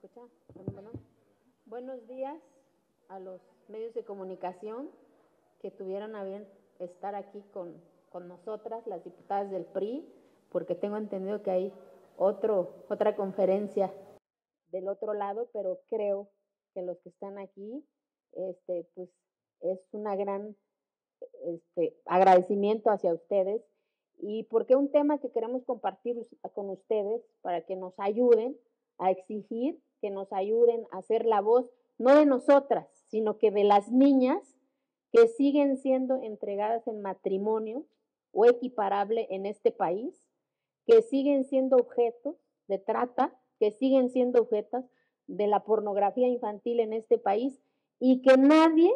escucha? Bueno, buenos días a los medios de comunicación que tuvieron a bien estar aquí con nosotras, las diputadas del PRI, porque tengo entendido que hay otra conferencia del otro lado, pero creo que los que están aquí, pues es una gran agradecimiento hacia ustedes y porque un tema que queremos compartir con ustedes para que nos ayuden a exigir, que nos ayuden a hacer la voz, no de nosotras, sino que de las niñas que siguen siendo entregadas en matrimonio o equiparable en este país, que siguen siendo objetos de trata, que siguen siendo objetos de la pornografía infantil en este país y que nadie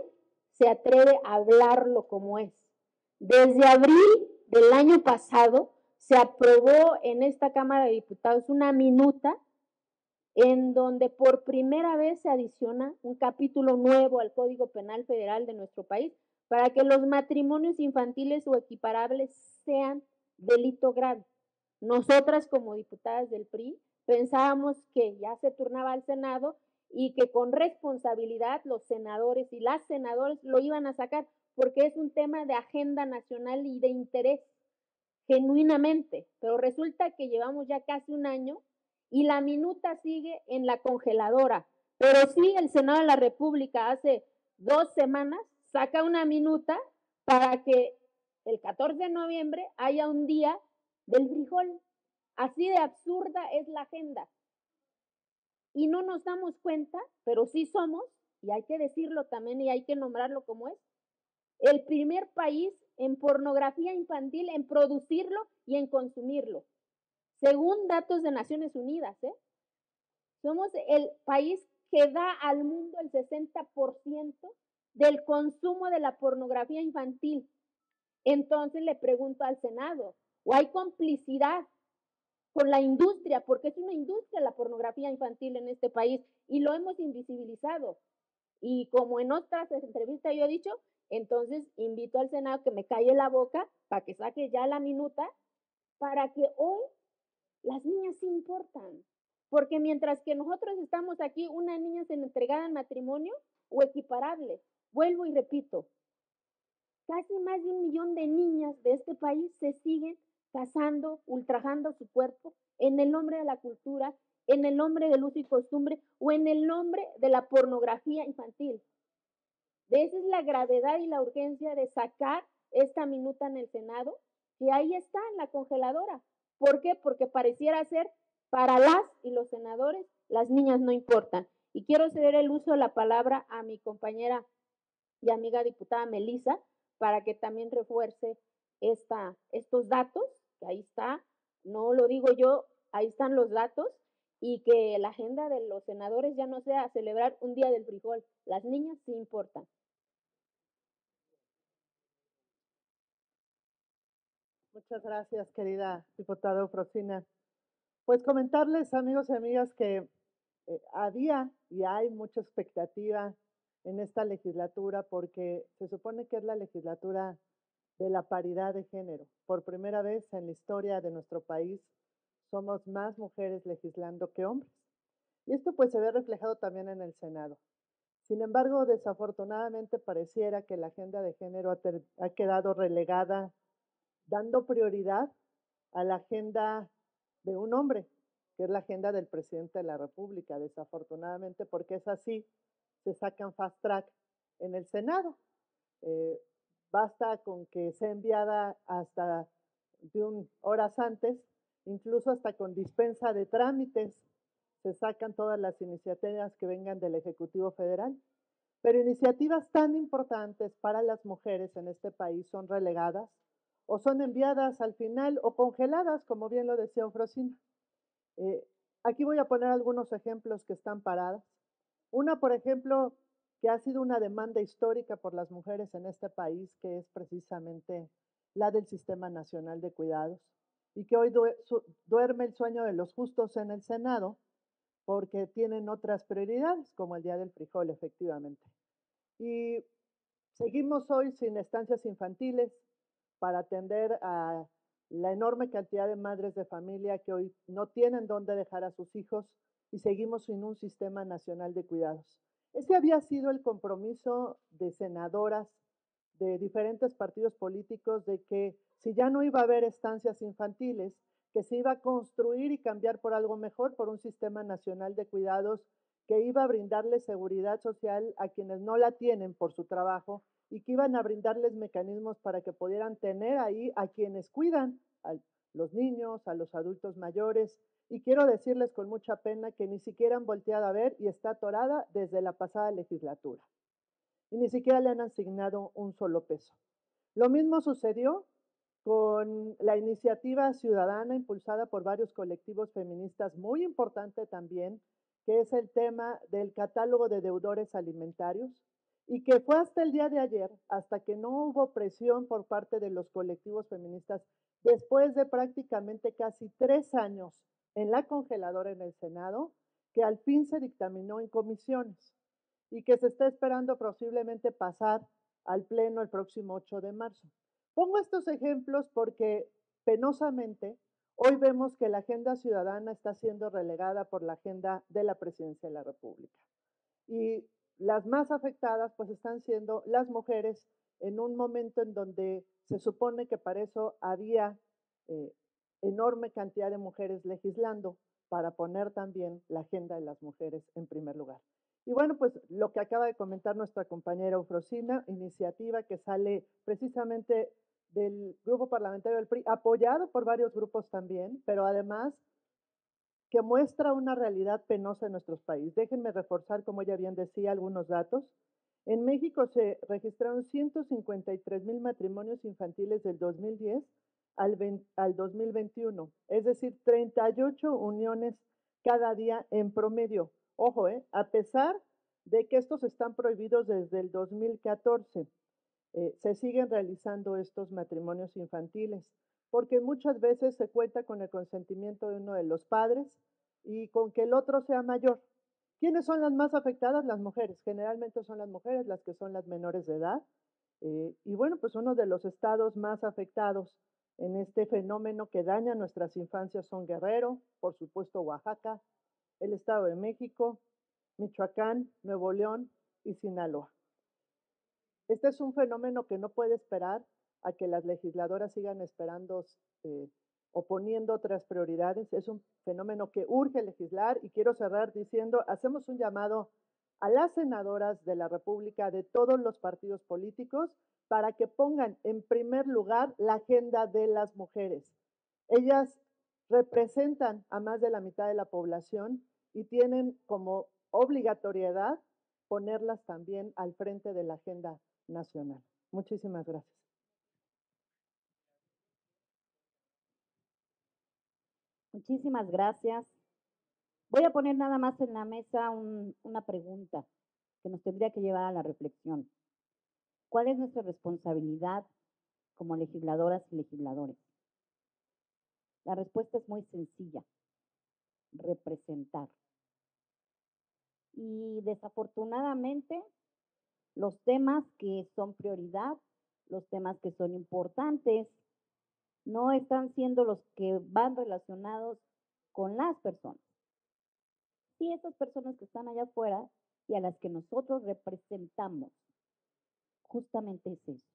se atreve a hablarlo como es. Desde abril del año pasado se aprobó en esta Cámara de Diputados una minuta en donde por primera vez se adiciona un capítulo nuevo al Código Penal Federal de nuestro país para que los matrimonios infantiles o equiparables sean delito grave. Nosotras como diputadas del PRI pensábamos que ya se turnaba al Senado y que con responsabilidad los senadores y las senadoras lo iban a sacar porque es un tema de agenda nacional y de interés genuinamente, pero resulta que llevamos ya casi un año y la minuta sigue en la congeladora. Pero sí, el Senado de la República hace 2 semanas saca una minuta para que el 14 de noviembre haya un día del frijol. Así de absurda es la agenda. Y no nos damos cuenta, pero sí somos, y hay que decirlo también y hay que nombrarlo como es, el primer país en pornografía infantil, en producirlo y en consumirlo. Según datos de Naciones Unidas, somos el país que da al mundo el 60% del consumo de la pornografía infantil. Entonces le pregunto al Senado, ¿o hay complicidad con la industria? Porque es una industria la pornografía infantil en este país y lo hemos invisibilizado. Y como en otras entrevistas yo he dicho, entonces invito al Senado que me calle la boca para que saque ya la minuta para que hoy las niñas sí importan. Porque mientras que nosotros estamos aquí, una niña se entregada en matrimonio o equiparable. Vuelvo y repito, casi más de 1 millón de niñas de este país se siguen casando, ultrajando su cuerpo en el nombre de la cultura, en el nombre del uso y costumbre o en el nombre de la pornografía infantil. De esa es la gravedad y la urgencia de sacar esta minuta en el Senado, que ahí está en la congeladora. ¿Por qué? Porque pareciera ser para las y los senadores, las niñas no importan. Y quiero ceder el uso de la palabra a mi compañera y amiga diputada Melisa para que también refuerce estos datos, que ahí está, no lo digo yo, ahí están los datos, y que la agenda de los senadores ya no sea celebrar un día del frijol. Las niñas sí importan. Muchas gracias, querida diputada Eufrosina. Pues comentarles, amigos y amigas, que había y hay mucha expectativa en esta legislatura porque se supone que es la legislatura de la paridad de género. Por primera vez en la historia de nuestro país somos más mujeres legislando que hombres. Y esto pues se ve reflejado también en el Senado. Sin embargo, desafortunadamente pareciera que la agenda de género ha quedado relegada, dando prioridad a la agenda de un hombre, que es la agenda del presidente de la República, desafortunadamente, porque es así, se sacan fast track en el Senado. Eh, Basta con que sea enviada hasta de horas antes, incluso hasta con dispensa de trámites, se sacan todas las iniciativas que vengan del Ejecutivo Federal. Pero iniciativas tan importantes para las mujeres en este país son relegadas o son enviadas al final o congeladas, como bien lo decía Eufrosina. Eh, Aquí voy a poner algunos ejemplos que están paradas. Una, por ejemplo, que ha sido una demanda histórica por las mujeres en este país, que es precisamente la del Sistema Nacional de Cuidados, y que hoy duerme el sueño de los justos en el Senado, porque tienen otras prioridades, como el Día del Frijol, efectivamente. Y seguimos hoy sin estancias infantiles para atender a la enorme cantidad de madres de familia que hoy no tienen dónde dejar a sus hijos y seguimos sin un sistema nacional de cuidados. Ese había sido el compromiso de senadoras de diferentes partidos políticos de que si ya no iba a haber estancias infantiles, que se iba a construir y cambiar por algo mejor, por un sistema nacional de cuidados que iba a brindarles seguridad social a quienes no la tienen por su trabajo y que iban a brindarles mecanismos para que pudieran tener ahí a quienes cuidan, a los niños, a los adultos mayores. Y quiero decirles con mucha pena que ni siquiera han volteado a ver y está atorada desde la pasada legislatura. Y ni siquiera le han asignado un solo peso. Lo mismo sucedió con la iniciativa ciudadana impulsada por varios colectivos feministas, muy importante también, que es el tema del catálogo de deudores alimentarios, y que fue hasta el día de ayer, hasta que no hubo presión por parte de los colectivos feministas, después de prácticamente casi 3 años en la congeladora en el Senado, que al fin se dictaminó en comisiones y que se está esperando posiblemente pasar al Pleno el próximo 8 de marzo. Pongo estos ejemplos porque penosamente hoy vemos que la agenda ciudadana está siendo relegada por la agenda de la Presidencia de la República. Y las más afectadas pues están siendo las mujeres en un momento en donde se supone que para eso había eh, enorme cantidad de mujeres legislando para poner también la agenda de las mujeres en primer lugar. Y bueno, pues lo que acaba de comentar nuestra compañera Eufrosina, iniciativa que sale precisamente del grupo parlamentario del PRI, apoyado por varios grupos también, pero además que muestra una realidad penosa en nuestros países. Déjenme reforzar, como ella bien decía, algunos datos. En México se registraron 153,000 matrimonios infantiles del 2010 al 2021, es decir, 38 uniones cada día en promedio. Ojo, a pesar de que estos están prohibidos desde el 2014, se siguen realizando estos matrimonios infantiles, porque muchas veces se cuenta con el consentimiento de uno de los padres y con que el otro sea mayor. ¿Quiénes son las más afectadas? Las mujeres. Generalmente son las mujeres las que son las menores de edad. Y bueno, pues uno de los estados más afectados en este fenómeno que daña nuestras infancias son Guerrero, por supuesto Oaxaca, el Estado de México, Michoacán, Nuevo León y Sinaloa. Este es un fenómeno que no puede esperar a que las legisladoras sigan esperando o poniendo otras prioridades. Es un fenómeno que urge legislar y quiero cerrar diciendo, hacemos un llamado a las senadoras de la República de todos los partidos políticos para que pongan en primer lugar la agenda de las mujeres. Ellas representan a más de la mitad de la población y tienen como obligatoriedad ponerlas también al frente de la agenda nacional. Muchísimas gracias. Muchísimas gracias. Voy a poner nada más en la mesa una pregunta que nos tendría que llevar a la reflexión. ¿Cuál es nuestra responsabilidad como legisladoras y legisladores? La respuesta es muy sencilla, representar. Y desafortunadamente, los temas que son prioridad, los temas que son importantes, no están siendo los que van relacionados con las personas. Sí, esas personas que están allá afuera y a las que nosotros representamos. Justamente es eso.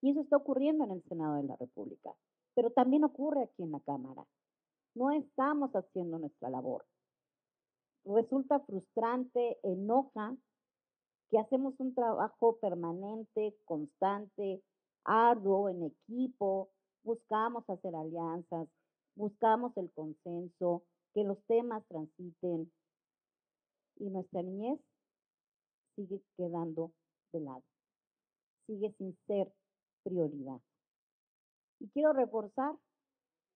Y eso está ocurriendo en el Senado de la República, pero también ocurre aquí en la Cámara. No estamos haciendo nuestra labor. Resulta frustrante, enoja que hacemos un trabajo permanente, constante, arduo, en equipo, buscamos hacer alianzas, buscamos el consenso, que los temas transiten y nuestra niñez sigue quedando de lado, sigue sin ser prioridad. Y quiero reforzar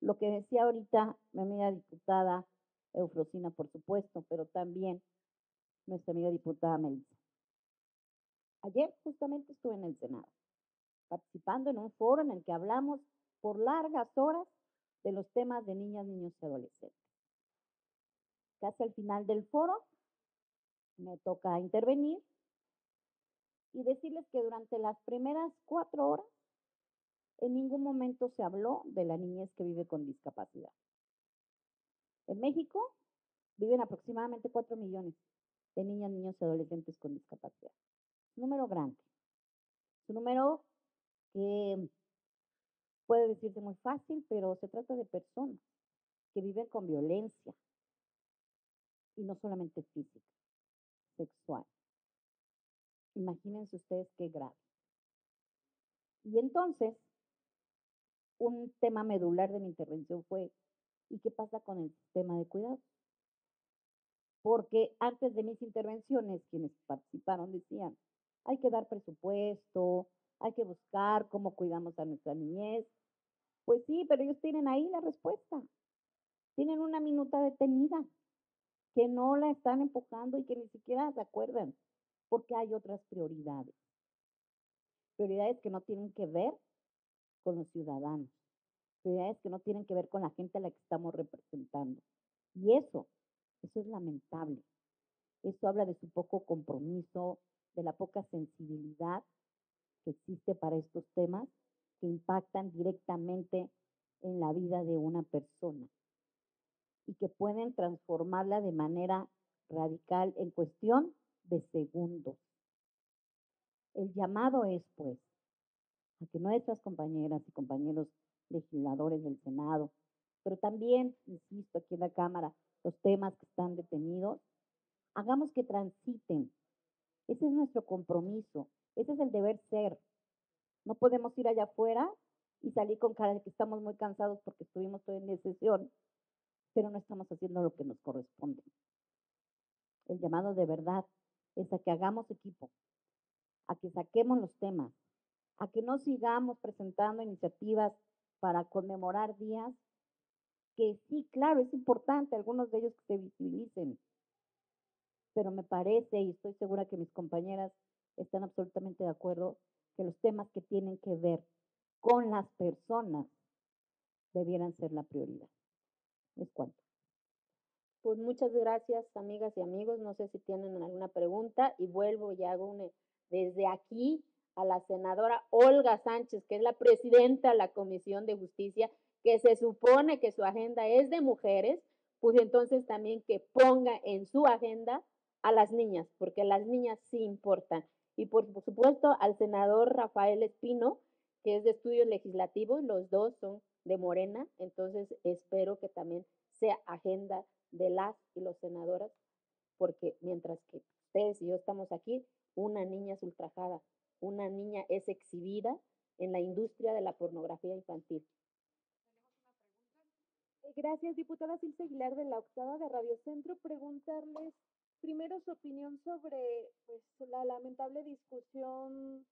lo que decía ahorita mi amiga diputada Eufrosina, por supuesto, pero también nuestra amiga diputada Melissa. Ayer justamente estuve en el Senado, participando en un foro en el que hablamos por largas horas de los temas de niñas, niños y adolescentes. Casi al final del foro me toca intervenir y decirles que durante las primeras 4 horas en ningún momento se habló de la niñez que vive con discapacidad. En México viven aproximadamente 4 millones de niñas, niños y adolescentes con discapacidad. Número grande, es un número que puede decirse muy fácil, pero se trata de personas que viven con violencia y no solamente física, sexual. Imagínense ustedes qué grave. Y entonces, un tema medular de mi intervención fue, ¿y qué pasa con el sistema de cuidado? Porque antes de mis intervenciones, quienes participaron decían, hay que dar presupuesto, hay que buscar cómo cuidamos a nuestra niñez. Pues sí, pero ellos tienen ahí la respuesta. Tienen una minuta detenida que no la están empujando y que ni siquiera se acuerdan, porque hay otras prioridades. Prioridades que no tienen que ver con los ciudadanos, prioridades que no tienen que ver con la gente a la que estamos representando. Y eso es lamentable. Eso habla de su poco compromiso, de la poca sensibilidad que existe para estos temas que impactan directamente en la vida de una persona y que pueden transformarla de manera radical en cuestión de segundos. El llamado es, pues, a que nuestras compañeras y compañeros legisladores del Senado, pero también, insisto, aquí en la Cámara, los temas que están detenidos, hagamos que transiten. Ese es nuestro compromiso, ese es el deber ser. No podemos ir allá afuera y salir con cara de que estamos muy cansados porque estuvimos todo en sesión, pero no estamos haciendo lo que nos corresponde. El llamado de verdad es a que hagamos equipo, a que saquemos los temas, a que no sigamos presentando iniciativas para conmemorar días que sí, claro, es importante, algunos de ellos que se visibilicen, pero me parece, y estoy segura que mis compañeras están absolutamente de acuerdo, que los temas que tienen que ver con las personas debieran ser la prioridad. Es cuanto. Pues muchas gracias, amigas y amigos. No sé si tienen alguna pregunta y vuelvo y hago desde aquí a la senadora Olga Sánchez, que es la presidenta de la Comisión de Justicia, que se supone que su agenda es de mujeres, pues entonces también que ponga en su agenda a las niñas, porque las niñas sí importan. Y por supuesto al senador Rafael Espino, que es de estudios legislativos, los dos son de Morena, entonces espero que también sea agenda de las y los senadoras, porque mientras que ustedes y yo estamos aquí, una niña es ultrajada, una niña es exhibida en la industria de la pornografía infantil. Gracias, diputada Silvia Aguilar de la Octava de Radio Centro. Preguntarles primero su opinión sobre pues, la lamentable discusión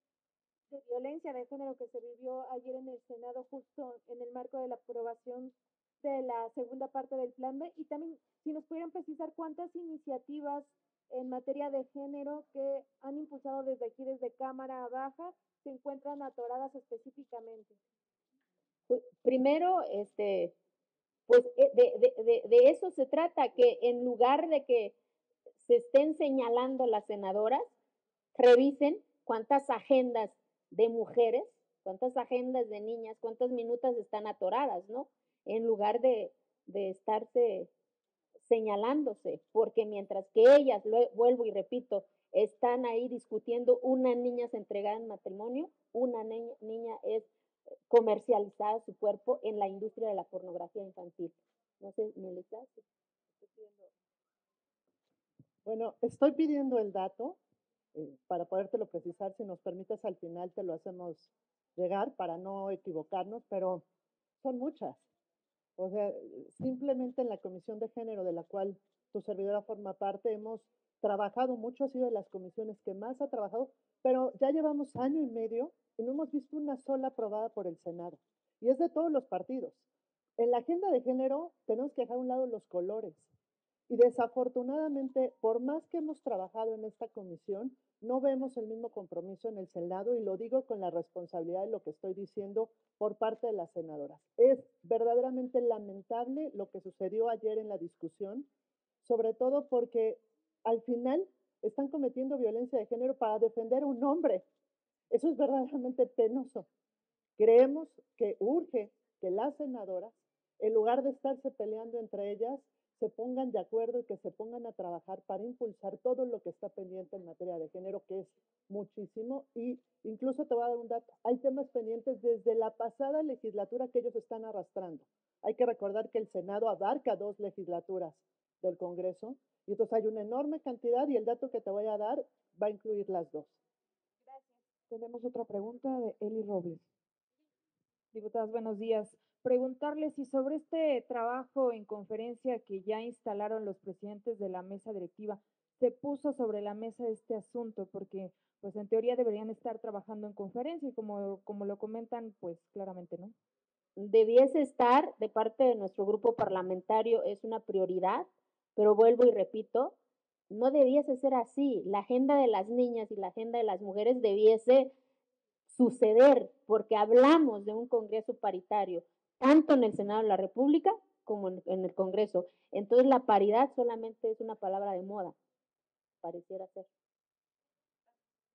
de violencia de género que se vivió ayer en el Senado justo en el marco de la aprobación de la segunda parte del Plan B y también si nos pudieran precisar cuántas iniciativas en materia de género que han impulsado desde aquí, desde Cámara Baja, se encuentran atoradas específicamente. Primero, pues de eso se trata, que en lugar de que se estén señalando las senadoras, revisen cuántas agendas de mujeres, cuántas agendas de niñas, cuántas minutas están atoradas, ¿no? En lugar de estarse señalándose, porque mientras que ellas, vuelvo y repito, están ahí discutiendo, una niña se entrega en matrimonio, una niña es comercializada su cuerpo en la industria de la pornografía infantil. No sé, Melissa. Bueno, estoy pidiendo el dato para podértelo precisar. Si nos permites, al final te lo hacemos llegar para no equivocarnos, pero son muchas. O sea, simplemente en la Comisión de Género, de la cual tu servidora forma parte, hemos trabajado mucho, ha sido de las comisiones que más ha trabajado, pero ya llevamos año y medio y no hemos visto una sola aprobada por el Senado. Y es de todos los partidos. En la agenda de género tenemos que dejar a un lado los colores. Y desafortunadamente, por más que hemos trabajado en esta comisión, no vemos el mismo compromiso en el Senado y lo digo con la responsabilidad de lo que estoy diciendo por parte de las senadoras. Es verdaderamente lamentable lo que sucedió ayer en la discusión, sobre todo porque al final están cometiendo violencia de género para defender a un hombre. Eso es verdaderamente penoso. Creemos que urge que las senadoras, en lugar de estarse peleando entre ellas, se pongan de acuerdo y que se pongan a trabajar para impulsar todo lo que está pendiente en materia de género, que es muchísimo. Y incluso te voy a dar un dato, hay temas pendientes desde la pasada legislatura que ellos están arrastrando. Hay que recordar que el Senado abarca 2 legislaturas del Congreso, y entonces hay una enorme cantidad, y el dato que te voy a dar va a incluir las 2. Tenemos otra pregunta de Eli Robles. Diputadas, buenos días. Preguntarle si sobre este trabajo en conferencia que ya instalaron los presidentes de la mesa directiva, se puso sobre la mesa este asunto, porque pues en teoría deberían estar trabajando en conferencia y como lo comentan, pues claramente no. Debiese estar de parte de nuestro grupo parlamentario, es una prioridad, pero vuelvo y repito, no debiese ser así. La agenda de las niñas y la agenda de las mujeres debiese suceder, porque hablamos de un Congreso paritario, tanto en el Senado de la República como en el Congreso. Entonces la paridad solamente es una palabra de moda, pareciera ser.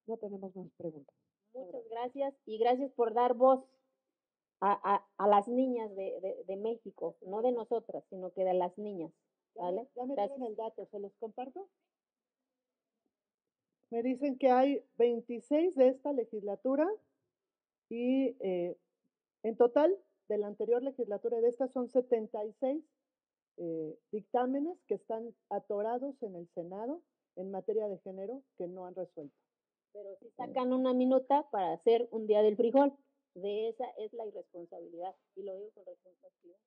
No tenemos más preguntas. Muchas gracias y gracias por dar voz a las niñas de México, no de nosotras, sino que de las niñas. ¿Vale? Ya me Gracias. dieron el dato, ¿se los comparto? Me dicen que hay 26 de esta legislatura y en total de la anterior legislatura de esta son 76 dictámenes que están atorados en el Senado en materia de género que no han resuelto. Pero si sacan una minuta para hacer un día del frijol, de esa es la irresponsabilidad y lo digo con responsabilidad.